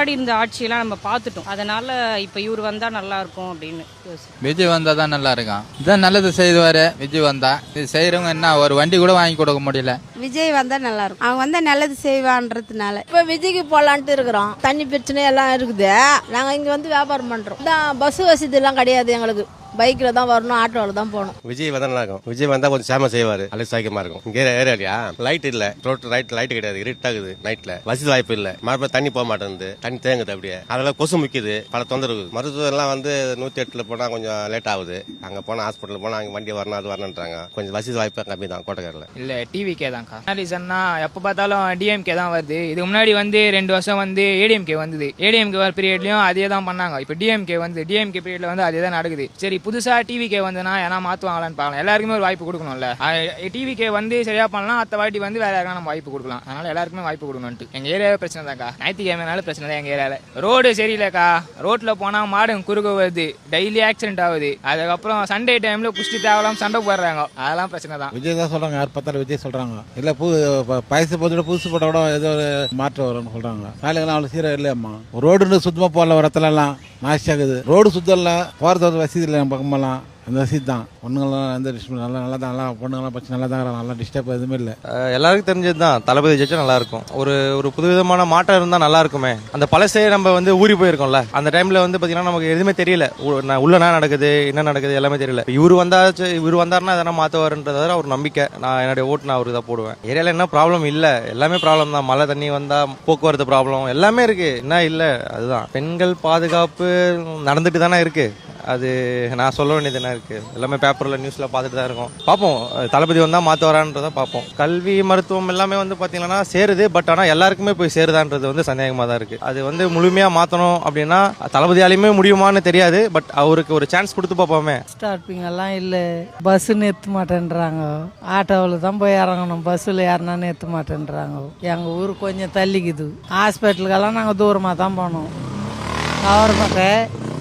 முன்னாடி இந்த ஆட்சியெல்லாம் நம்ம பார்த்துட்டோம். அதனால இப்ப இவர் வந்தா நல்லா இருக்கும் அப்படின்னு விஜய் வந்தா தான் நல்லா இருக்கும். இதான் நல்லது செய்வாரு விஜய் வந்தா. இது செய்யறவங்க என்ன ஒரு வண்டி கூட வாங்கி கொடுக்க முடியல. விஜய் வந்தா நல்லா இருக்கும். அவங்க வந்தா நல்லது செய்வான்றதுனால இப்ப விஜய்க்கு போலான்ட்டு இருக்கிறோம். தண்ணி பிரச்சனை எல்லாம் இருக்குது. நாங்க இங்க வந்து வியாபாரம் பண்றோம். பஸ் வசதி எல்லாம் கிடையாது எங்களுக்கு. பைக்ல தான் வரணும், ஆட்டோல தான் போகணும். விஜய் வந்தா நல்லா இருக்கும். விஜய் வந்தா கொஞ்சம் சேம செய்வாரு, அல்லது சாய்க்கமா இருக்கும். இங்க ஏரியா லைட் இல்ல, ரோட் லைட் கிடையாது, இருட் ஆகுது நைட்ல. வசதி வாய்ப்பு இல்ல, மழை தண்ணி போக மாட்டேங்குது, தண்ணி தேங்குது அப்படியே. அதெல்லாம் கொசு முக்கியது, பல தொந்தரவு. மருத்துவம் எல்லாம் வந்து 108 போனா கொஞ்சம் லேட் ஆகுது. அங்க போனா ஹாஸ்பிட்டல் போனா அங்க வண்டி வரணும், அது வரணுன்றாங்க. கொஞ்சம் வசதி வாய்ப்பு கம்மி தான் கோட்டக்காரில். இல்ல டிவிகே தான்க்கா. ரீசன்னா எப்ப பார்த்தாலும் டிஎம்கே தான் வருது. இதுக்கு முன்னாடி வந்து 2 வருஷம் வந்து ஏடிஎம்கே வந்தது. ஏடிஎம்கே வர பீரியட்லயும் அதே தான் பண்ணாங்க. இப்ப டிஎம்கே வந்து டிஎம்கே பீரியட்ல வந்து அதே தான் நடக்குது. சரி புதுசா டிவிகே வந்துனா ஏன்னா மாத்துவாங்களான்னு பார்க்கலாம். எல்லாருக்குமே ஒரு வாய்ப்பு கொடுக்கணும்ல. டிவிகே வந்து சரியா பண்ணலாம், அத்த வாட்டி வந்து வேற யாருக்கான நம்ம வாய்ப்பு கொடுக்கலாம். அதனால எல்லாருக்குமே வாய்ப்பு கொடுக்கணும்ட்டு. எங்க ஏரியாவே பிரச்சனை தான்க்கா. ஞாயிற்றுக்கிழமைனால பிரச்சனை தான் எங்க ஏரியால. ரோடு சரியில்லைக்கா. ரோட்ல போனா மாடு குறுக்க வருது, டெய்லி ஆக்சிடென்ட் ஆகுது. அதுக்கப்புறம் சண்டே டைம்ல குஷ்டி தேவலாம் சண்டை போடுறாங்க. அதெல்லாம் பிரச்சனை தான். விஜய் தான் சொல்றாங்க, யார் பார்த்தாலும் விஜய் சொல்றாங்க. இல்ல பைசா போட்டு புதுசு போட்ட கூட ஏதோ ஒரு மாற்றம் வரும்னு சொல்றாங்க. சாலைகள்லாம் அவ்வளவு சீரா இல்லையம்மா. ரோடு சுத்தமா போடல, வரத்துல எல்லாம் நாஸ்தி ஆகுது. ரோடு சுத்தம் இல்ல, போறது வசதி இல்லை பக்கமெல்லாம். அந்த வசதி தான். பொண்ணுங்களாம் எந்த டிஸ்டர்ப் நல்லா தான், நல்லா பொண்ணுங்களாம் பிரச்சனை நல்லா தான், நல்லா டிஸ்டர்ப் எதுவுமே இல்லை. எல்லாருக்கும் தெரிஞ்சது தான், தளபதி ஜெயிச்சா நல்லா இருக்கும். ஒரு புதுவிதமான மாற்றம் இருந்தால் நல்லா இருக்குமே. அந்த பழசே நம்ம வந்து ஊறி போயிருக்கோம்ல, அந்த டைம்ல வந்து பாத்தீங்கன்னா நமக்கு எதுவுமே தெரியல. உள்ள என்ன நடக்குது, என்ன நடக்குது எல்லாமே தெரியல. இவர் வந்தாருன்னா எதனா மாற்றுவாருன்றத ஒரு நம்பிக்கை. நான் என்னுடைய ஓட்டு நான் அவருக்கு தான் போடுவேன். ஏரியால என்ன ப்ராப்ளம் இல்லை, எல்லாமே ப்ராப்ளம் தான். மழை தண்ணி வந்தா போக்குவரத்து ப்ராப்ளம் எல்லாமே இருக்கு. என்ன இல்லை அதுதான். பெண்கள் பாதுகாப்பு நடந்துட்டு தானே இருக்கு. அது நான் சொல்ல வேண்டியது என்ன இருக்கு, எல்லாமே பேப்பர்ல நியூஸ்ல பார்த்துட்டு தான் இருக்கோம். பார்ப்போம் தளபதி வந்தா மாத்துவாரான்றத பார்ப்போம். கல்வி மருத்துவம் எல்லாமே வந்து பாத்தீங்கன்னா சேருது. பட் ஆனா எல்லாருக்குமே போய் சேருதான்றது வந்து சந்தேகமா தான் இருக்கு. அது வந்து முழுமையா மாத்தணும் அப்படின்னா தளபதியாலையுமே முடியுமான்னு தெரியாது. பட் அவருக்கு ஒரு சான்ஸ் கொடுத்து பார்ப்போமே. ஸ்டார்டிங் எல்லாம் இல்ல, பஸ் நிறுத்த மாட்டேன்றாங்க. ஆட்டோவில் தான் போய் இறங்கணும், பஸ்ஸில் யாருன்னா நிறுத்த மாட்டேன்றாங்க. எங்க ஊர் கொஞ்சம் தள்ளிக்குது. ஹாஸ்பிட்டலுக்கெல்லாம் நாங்கள் தூரமாக தான் போனோம். கவர்மெண்ட்டு